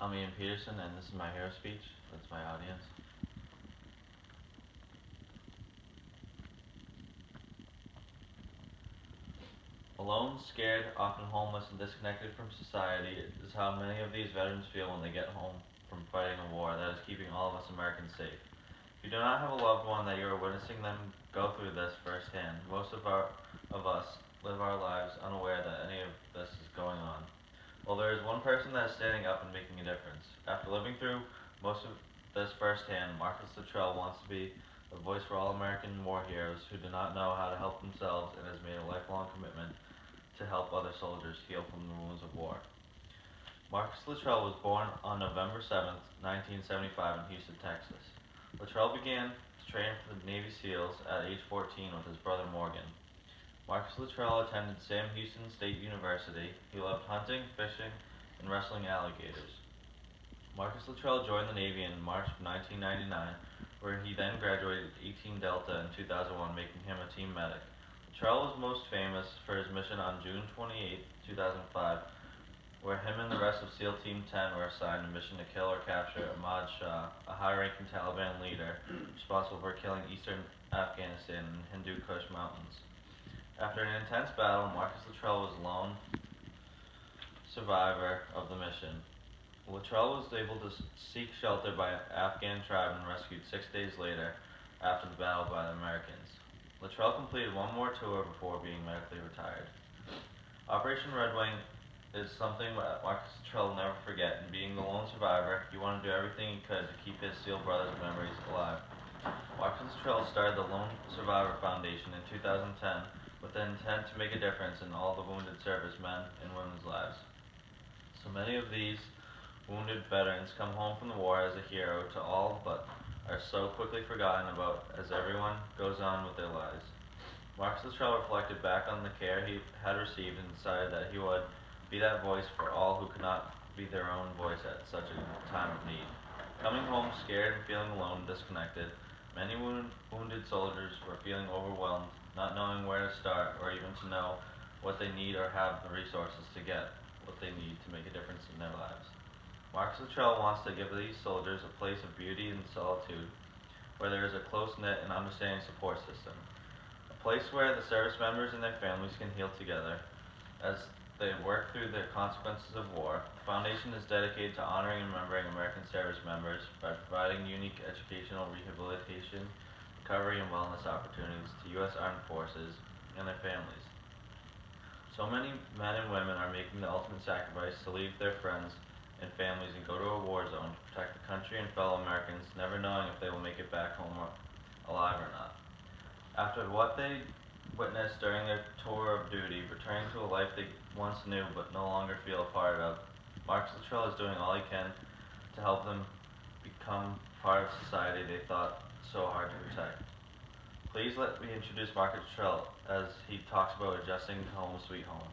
I'm Ian Peterson, and this is my hero speech. That's my audience. Alone, scared, often homeless, and disconnected from society is how many of these veterans feel when they get home from fighting a war that is keeping all of us Americans safe. If you do not have a loved one that you are witnessing them go through this firsthand, most of us live our lives unaware that any of this is going on. Well, there is one person that is standing up and making a difference. After living through most of this firsthand, Marcus Luttrell wants to be a voice for all American war heroes who do not know how to help themselves and has made a lifelong commitment to help other soldiers heal from the wounds of war. Marcus Luttrell was born on November 7th, 1975 in Houston, Texas. Luttrell began to train for the Navy SEALs at age 14 with his brother Morgan. Marcus Luttrell attended Sam Houston State University. He loved hunting, fishing, and wrestling alligators. Marcus Luttrell joined the Navy in March of 1999, where he then graduated 18 Delta in 2001, making him a team medic. Luttrell was most famous for his mission on June 28, 2005, where him and the rest of SEAL Team 10 were assigned a mission to kill or capture Ahmad Shah, a high-ranking Taliban leader responsible for killing eastern Afghanistan and Hindu Kush mountains. After an intense battle, Marcus Luttrell was lone survivor of the mission. Luttrell was able to seek shelter by an Afghan tribe and rescued 6 days later after the battle by the Americans. Luttrell completed one more tour before being medically retired. Operation Red Wing is something that Marcus Luttrell will never forget, and being the lone survivor, he wanted to do everything he could to keep his SEAL brothers' memories alive. Marcus Luttrell started the Lone Survivor Foundation in 2010 with the intent to make a difference in all the wounded servicemen and women's lives. So many of these wounded veterans come home from the war as a hero to all, but are so quickly forgotten about as everyone goes on with their lives. Marcus Luttrell reflected back on the care he had received and decided that he would be that voice for all who could not be their own voice at such a time of need. Coming home scared and feeling alone and disconnected, many wounded soldiers were feeling overwhelmed, not knowing where to start or even to know what they need or have the resources to get what they need to make a difference in their lives. Marcus Luttrell wants to give these soldiers a place of beauty and solitude, where there is a close-knit and understanding support system. A place where the service members and their families can heal together as they work through the consequences of war. The foundation is dedicated to honoring and remembering American service members by providing unique educational, rehabilitation, recovery, and wellness opportunities to U.S. Armed Forces and their families. So many men and women are making the ultimate sacrifice to leave their friends and families and go to a war zone to protect the country and fellow Americans, never knowing if they will make it back home alive or not. After what they witnessed during their tour of duty, returning to a life they once knew but no longer feel a part of, Marcus Luttrell is doing all he can to help them become part of society they thought so hard to protect. Please let me introduce Marcus Luttrell as he talks about adjusting to home sweet home.